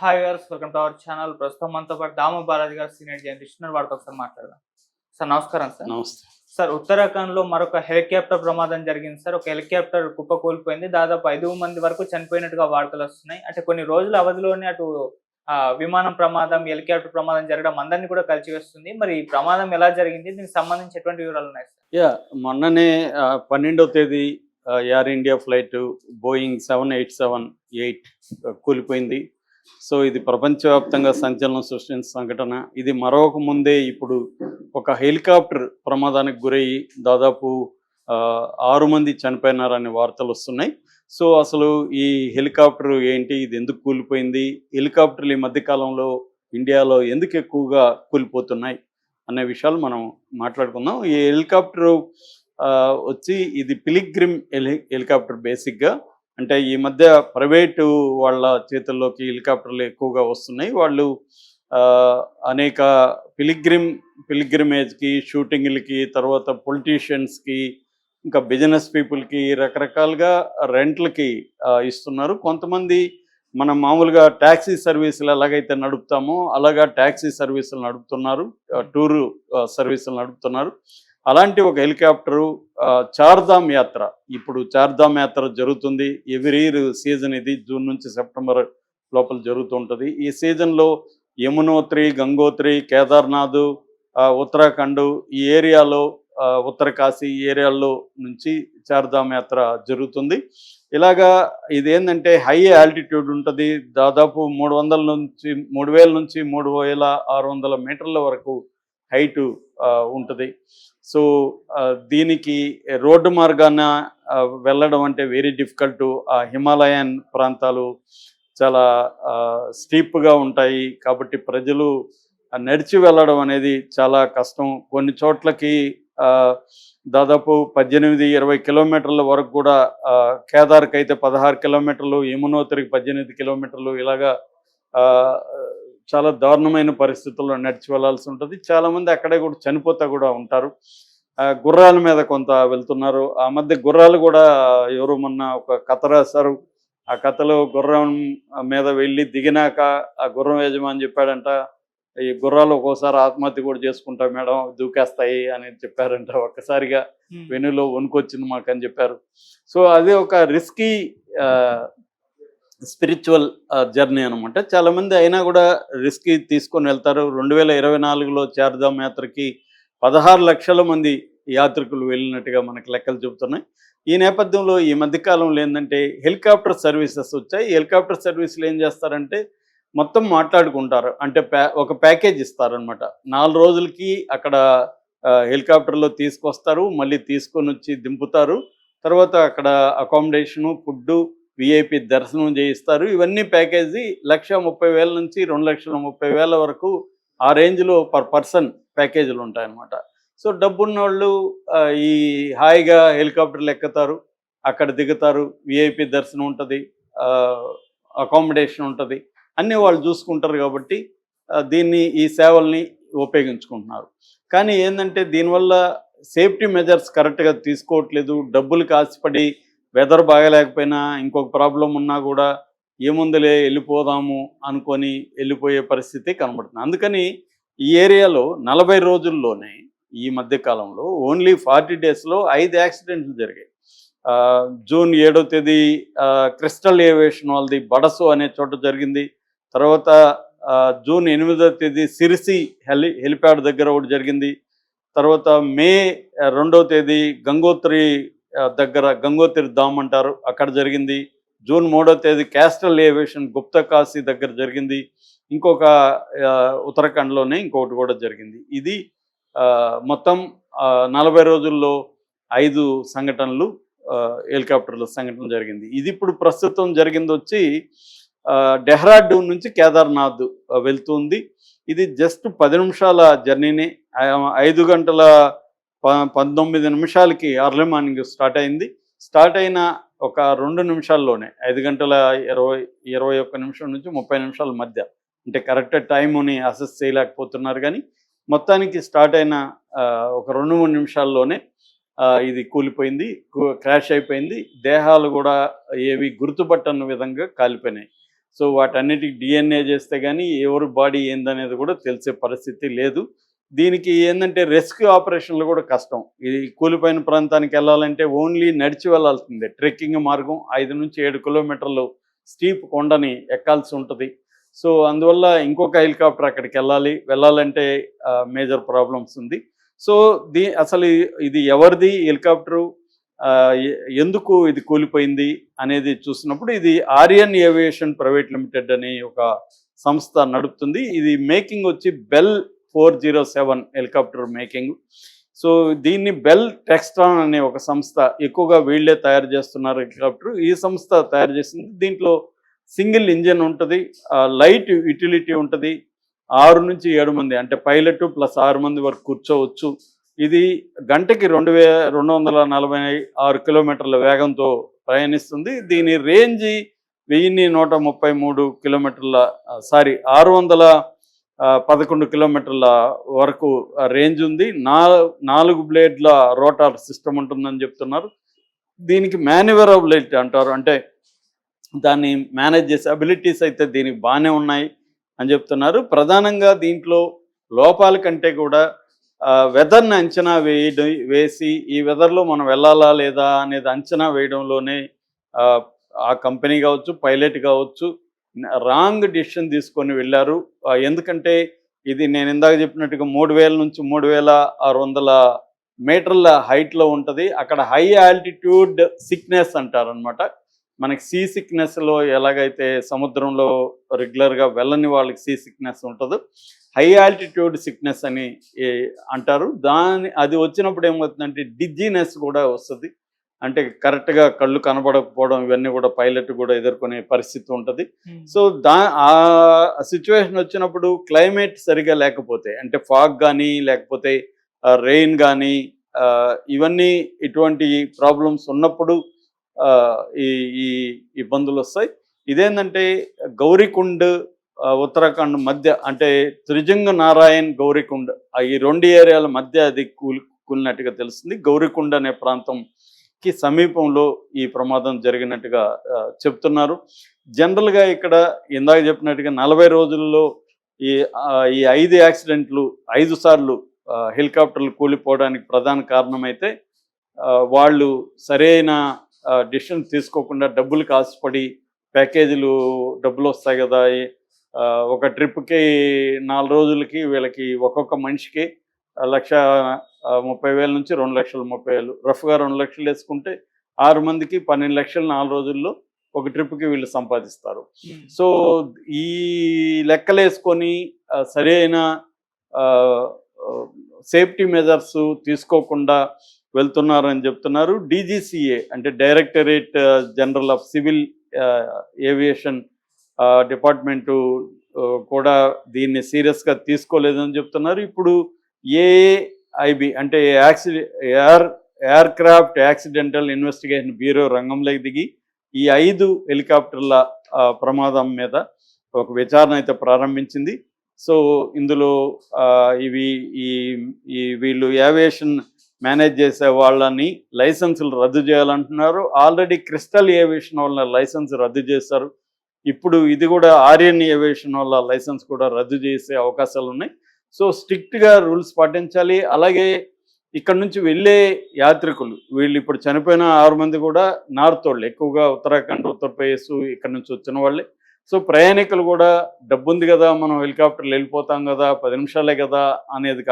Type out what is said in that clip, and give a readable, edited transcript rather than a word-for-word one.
Hi guys welcome to our channel. ప్రస్తుతం మనతో పాటు దాము బాలాజీ గారు సీనియర్ జర్నలిస్ట్ ఉన్నారు. వారితో ఒకసారి మాట్లాడదాం. సార్ నమస్కారం సార్. నమస్తే. సార్ ఉత్తరాఖండ్‌లో మరొక హెలికాప్టర్ ప్రమాదం జరిగింది సార్. ఒక హెలికాప్టర్ కుప్పకూలిపోయింది. దాదాపు 5 మంది వరకు చనిపోయినట్టుగా వార్తలొస్తున్నాయి. అంటే కొన్ని రోజుల అవధిలోనే అటు విమానం ప్రమాదం, హెలికాప్టర్ ప్రమాదం జరగడం అందరిని కూడా కలిచివేస్తుంది. మరి ఈ ప్రమాదం ఎలా జరిగింది? దీనికి సంబంధించి ఎటువంటి వివరాలున్నాయి సార్? మొన్ననే 12వ తేదీ ఎయిర్ ఇండియా ఫ్లైట్ బోయింగ్ 787-8 కూలిపోయింది. సో ఇది ప్రపంచవ్యాప్తంగా సంచలనం సృష్టించిన సంఘటన. ఇది మరొక ముందే ఇప్పుడు ఒక హెలికాప్టర్ ప్రమాదానికి గురయ్యి దాదాపు 6 మంది చనిపోయినారనే వార్తలు వస్తున్నాయి. సో అసలు ఈ హెలికాప్టర్ ఏంటి, ఇది ఎందుకు కూలిపోయింది, హెలికాప్టర్లు ఈ మధ్యకాలంలో ఇండియాలో ఎందుకు ఎక్కువగా కూలిపోతున్నాయి అనే విషయాలు మనం మాట్లాడుకుందాం. ఈ హెలికాప్టరు వచ్చి ఇది పిలిగ్రిమ్ హెలికాప్టర్ బేసిక్గా. అంటే ఈ మధ్య ప్రైవేటు వాళ్ళ చేతుల్లోకి హెలికాప్టర్లు ఎక్కువగా వస్తున్నాయి. వాళ్ళు అనేక పిలిగ్రిమేజ్కి, షూటింగ్లకి, తర్వాత పొలిటీషియన్స్కి, ఇంకా బిజినెస్ పీపుల్కి రకరకాలుగా రెంట్లకి ఇస్తున్నారు. కొంతమంది మనం మామూలుగా ట్యాక్సీ సర్వీసులు ఎలాగైతే నడుపుతామో అలాగా ట్యాక్సీ సర్వీసులు నడుపుతున్నారు, టూరు సర్వీసులు నడుపుతున్నారు. అలాంటి ఒక హెలికాప్టరు చార్ధామ్ యాత్ర, ఇప్పుడు చార్ధామ్ యాత్ర జరుగుతుంది. ఎవ్రీ ఇయర్ సీజన్ ఇది జూన్ నుంచి సెప్టెంబర్ లోపల జరుగుతూ ఉంటుంది. ఈ సీజన్లో యమునోత్రి, గంగోత్రి, కేదార్నాథ్, ఉత్తరాఖండ్ ఈ ఏరియాలో, ఉత్తరకాశీ ఈ ఏరియాల్లో నుంచి చార్ధామ్ యాత్ర జరుగుతుంది. ఇలాగా ఇదేంటంటే హై ఆల్టిట్యూడ్ ఉంటుంది. దాదాపు 3000 నుంచి 3600 మీటర్ల వరకు హైటు ఉంటుంది. సో దీనికి రోడ్డు మార్గాన వెళ్ళడం అంటే వెరీ డిఫికల్ట్. హిమాలయన్ ప్రాంతాలు చాలా స్టీప్గా ఉంటాయి కాబట్టి ప్రజలు నడిచి వెళ్ళడం అనేది చాలా కష్టం. కొన్ని చోట్లకి దాదాపు 18-20 కిలోమీటర్ల వరకు కూడా, కేదార్కి అయితే 16 కిలోమీటర్లు, యమునోత్రికి 18 కిలోమీటర్లు, ఇలాగా చాలా దారుణమైన పరిస్థితుల్లో నడిచి వెళ్ళాల్సి ఉంటుంది. చాలామంది అక్కడే కూడా చనిపోతా కూడా ఉంటారు. గుర్రాల మీద కొంత వెళ్తున్నారు. ఆ మధ్య గుర్రాలు కూడా ఎవరు మొన్న ఒక కథ రాశారు. ఆ కథలో గుర్రం మీద వెళ్ళి దిగినాక ఆ గుర్రం యజమాని చెప్పాడంట, ఈ గుర్రాలు ఒక్కోసారి ఆత్మహత్య కూడా చేసుకుంటా మేడం, దూకేస్తాయి అని చెప్పారంట. ఒక్కసారిగా వెనులో వణుకొచ్చింది మాకు అని చెప్పారు. సో అది ఒక రిస్కీ స్పిరిచువల్ జర్నీ అనమాట. చాలామంది అయినా కూడా రిస్క్ తీసుకొని వెళ్తారు. 2024లో చార్ధామ్ యాత్రకి 16 లక్షల మంది యాత్రికులు వెళ్ళినట్టుగా మనకి లెక్కలు చెబుతున్నాయి. ఈ నేపథ్యంలో ఈ మధ్యకాలంలో ఏంటంటే హెలికాప్టర్ సర్వీసెస్ వచ్చాయి. హెలికాప్టర్ సర్వీసులు ఏం చేస్తారంటే మొత్తం మాట్లాడుకుంటారు. అంటే ఒక ప్యాకేజ్ ఇస్తారనమాట. 4 రోజులకి అక్కడ హెలికాప్టర్లో తీసుకొస్తారు, మళ్ళీ తీసుకొని వచ్చి దింపుతారు. తర్వాత అక్కడ అకామిడేషను, ఫుడ్డు, విఐపి దర్శనం చేయిస్తారు. ఇవన్నీ ప్యాకేజీ 1,30,000 నుంచి 2,30,000 వరకు ఆ రేంజ్లో పర్ పర్సన్ ప్యాకేజీలు ఉంటాయన్నమాట. సో డబ్బున్న వాళ్ళు ఈ హాయిగా హెలికాప్టర్లు ఎక్కుతారు, అక్కడ దిగుతారు, విఐపి దర్శనం ఉంటుంది, అకామిడేషన్ ఉంటుంది, అన్నీ వాళ్ళు చూసుకుంటారు కాబట్టి ఈ సేవల్ని ఉపయోగించుకుంటున్నారు. కానీ ఏంటంటే దీనివల్ల సేఫ్టీ మెజర్స్ కరెక్ట్గా తీసుకోవట్లేదు. డబ్బులకు ఆశపడి వెదర్ బాగలేకపోయినా, ఇంకొక ప్రాబ్లం ఉన్నా కూడా ఏముందులే వెళ్ళిపోదాము అనుకొని వెళ్ళిపోయే పరిస్థితి కనబడుతుంది. అందుకని ఈ ఏరియాలో 40 రోజుల్లోనే ఈ మధ్యకాలంలో ఓన్లీ 40 డేస్లో 5 యాక్సిడెంట్లు జరిగాయి. జూన్ 7వ తేదీ క్రిస్టల్ ఏవియేషన్ వాళ్ళది బడసు అనే చోట జరిగింది. తర్వాత జూన్ 8వ తేదీ సిరిసి హెలిప్యాడ్ దగ్గర ఒకటి జరిగింది. తర్వాత మే 2వ తేదీ గంగోత్రి దగ్గర, గంగోత్రి ధామ్ అంటారు, అక్కడ జరిగింది. జూన్ 3వ తేదీ క్యాస్టల్ ఏవియేషన్ గుప్తకాశీ దగ్గర జరిగింది. ఇంకొక ఉత్తరాఖండ్లోనే ఇంకొకటి కూడా జరిగింది. ఇది మొత్తం 40 రోజుల్లో 5 సంఘటనలు, హెలికాప్టర్ల సంఘటన జరిగింది. ఇది ఇప్పుడు ప్రస్తుతం జరిగింది వచ్చి డెహ్రాడూన్ నుంచి కేదార్నాథ్ వెళ్తుంది. ఇది జస్ట్ 10 నిమిషాల జర్నీని. 5 గంటల 19 నిమిషాలకి అర్లీ మార్నింగ్ స్టార్ట్ అయింది. స్టార్ట్ అయిన ఒక 2 నిమిషాల్లోనే 5 గంటల 21 నిమిషం నుంచి 30 నిమిషాల మధ్య, అంటే కరెక్ట్ టైముని అసెస్ చేయలేకపోతున్నారు కానీ మొత్తానికి స్టార్ట్ అయిన ఒక 2-3 నిమిషాల్లోనే ఇది కూలిపోయింది, క్రాష్ అయిపోయింది. దేహాలు కూడా ఏవి గుర్తుపట్టని విధంగా కాలిపోయినాయి. సో వాటన్నిటికి డిఎన్ఏ చేస్తే కానీ ఎవరి బాడీ ఏందనేది కూడా తెలిసే పరిస్థితి లేదు. దీనికి ఏంటంటే రెస్క్యూ ఆపరేషన్లు కూడా కష్టం. ఇది కూలిపోయిన ప్రాంతానికి వెళ్ళాలంటే ఓన్లీ నడిచి వెళ్ళాల్సిందే. ట్రెక్కింగ్ మార్గం 5 నుంచి 7 కిలోమీటర్లు స్టీప్ కొండని ఎక్కాల్సి ఉంటుంది. సో అందువల్ల ఇంకొక హెలికాప్టర్ అక్కడికి వెళ్ళాలంటే మేజర్ ప్రాబ్లమ్స్ ఉంది. సో అసలు ఇది ఎవరిది హెలికాప్టరు, ఎందుకు ఇది కూలిపోయింది అనేది చూసినప్పుడు ఇది ఆర్యన్ ఏవియేషన్ ప్రైవేట్ లిమిటెడ్ అనే ఒక సంస్థ నడుపుతుంది. ఇది మేకింగ్ వచ్చి బెల్ 407 హెలికాప్టర్ మేకింగ్. సో దీన్ని బెల్ టెక్స్ట్రాన్ అనే ఒక సంస్థ, ఎక్కువగా వీళ్ళే తయారు చేస్తున్నారు హెలికాప్టర్. ఈ సంస్థ తయారు చేసింది. దీంట్లో సింగిల్ ఇంజిన్ ఉంటుంది, లైట్ యూటిలిటీ ఉంటుంది, 6 నుంచి 7 మంది అంటే పైలట్ ప్లస్ 6 మంది వరకు కూర్చోవచ్చు. ఇది గంటకి 2246 కిలోమీటర్ల వేగంతో ప్రయాణిస్తుంది. దీని రేంజ్ 1133 కిలోమీటర్ల 611 కిలోమీటర్ల వరకు రేంజ్ ఉంది. 4 బ్లేడ్ల రోటార్ సిస్టమ్ ఉంటుందని చెప్తున్నారు. దీనికి మేనేవరబిలిటీ అంటారు, అంటే దాన్ని మేనేజ్ చేసే అబిలిటీస్ అయితే దీనికి బాగానే ఉన్నాయి అని చెప్తున్నారు. ప్రధానంగా దీంట్లో లోపాల కంటే కూడా వెదర్ని అంచనా వేసి ఈ వెదర్లో మనం వెళ్ళాలా లేదా అనేది అంచనా వేయడంలోనే ఆ కంపెనీ కావచ్చు, పైలట్ కావచ్చు, రాంగ్ డిసిషన్ తీసుకొని వెళ్ళారు. ఎందుకంటే ఇది నేను ఇందాక చెప్పినట్టుగా 3000 నుంచి 3600 మీటర్ల హైట్లో ఉంటుంది. అక్కడ హై ఆల్టిట్యూడ్ సిక్నెస్ అంటారనమాట. మనకి సీ సిక్నెస్లో ఎలాగైతే సముద్రంలో రెగ్యులర్గా వెళ్ళని వాళ్ళకి సీ సిక్నెస్ ఉంటుందో, హై ఆల్టిట్యూడ్ సిక్నెస్ అని అంటారు. అది వచ్చినప్పుడు ఏమవుతుందంటే డిజీనెస్ కూడా వస్తుంది. అంటే కరెక్ట్గా కళ్ళు కనబడకపోవడం, ఇవన్నీ కూడా పైలట్ కూడా ఎదుర్కొనే పరిస్థితి ఉంటుంది. సో ఆ సిచ్యువేషన్ వచ్చినప్పుడు క్లైమేట్ సరిగా లేకపోతే, అంటే ఫాగ్ కానీ లేకపోతే రెయిన్ కానీ ఇవన్నీ ఇటువంటి ప్రాబ్లమ్స్ ఉన్నప్పుడు ఈ ఇబ్బందులు వస్తాయి. ఇదేంటంటే గౌరీకుండ్ ఉత్తరాఖండ్ మధ్య, అంటే త్రిజంగ నారాయణ్ గౌరీకుండ్ ఈ 2 ఏరియాల మధ్య అది కూలినట్టుగా తెలుస్తుంది. గౌరీకుండ్ అనే ప్రాంతంకి సమీపంలో ఈ ప్రమాదం జరిగినట్టుగా చెప్తున్నారు. జనరల్గా ఇక్కడ ఇందాక చెప్పినట్టుగా 40 రోజుల్లో ఈ 5 యాక్సిడెంట్లు 5 సార్లు హెలికాప్టర్లు కూలిపోవడానికి ప్రధాన కారణమైతే వాళ్ళు సరైన డిసిషన్ తీసుకోకుండా డబ్బులు కాసుపడి, ప్యాకేజీలు డబ్బులు వస్తాయి కదా, ఒక ట్రిప్కి 4 రోజులకి వీళ్ళకి ఒక్కొక్క మనిషికి 1,30,000 నుంచి 2,30,000, రఫ్గా 2 లక్షలు వేసుకుంటే 6 మందికి 12 లక్షలు 4 రోజుల్లో ఒక ట్రిప్కి వీళ్ళు సంపాదిస్తారు. సో ఈ లెక్కలేసుకొని సరైన సేఫ్టీ మెజర్స్ తీసుకోకుండా వెళ్తున్నారని చెప్తున్నారు. డీజీసీఏ అంటే directorate general of civil aviation department కూడా దీన్ని సీరియస్గా తీసుకోలేదని చెప్తున్నారు. ఇప్పుడు ఏఐబి అంటే ఎయిర్క్రాఫ్ట్ యాక్సిడెంటల్ ఇన్వెస్టిగేషన్ బ్యూరో రంగంలోకి దిగి ఈ 5 హెలికాప్టర్ల ప్రమాదం మీద ఒక విచారణ అయితే ప్రారంభించింది. సో ఇందులో వీళ్ళు ఏవియేషన్ మేనేజ్ చేసే వాళ్ళని లైసెన్సులు రద్దు చేయాలంటున్నారు. ఆల్రెడీ క్రిస్టల్ ఏవియేషన్ వాళ్ళ లైసెన్స్ రద్దు చేశారు. ఇప్పుడు ఇది కూడా ఆర్యన్ ఏవియేషన్ వాళ్ళ లైసెన్స్ కూడా రద్దు చేసే అవకాశాలు ఉన్నాయి. సో స్ట్రిక్ట్గా రూల్స్ పాటించాలి. అలాగే ఇక్కడ నుంచి వెళ్ళే యాత్రికులు, వీళ్ళు ఇప్పుడు చనిపోయిన 6 మంది కూడా నార్త్ వాళ్ళు, ఎక్కువగా ఉత్తరాఖండ్, ఉత్తరప్రదేశ్ ఇక్కడ నుంచి వచ్చిన వాళ్ళే. సో ప్రయాణికులు కూడా డబ్బు ఉంది కదా, మనం హెలికాప్టర్లు వెళ్ళిపోతాం కదా, 10 నిమిషాలే కదా అనేది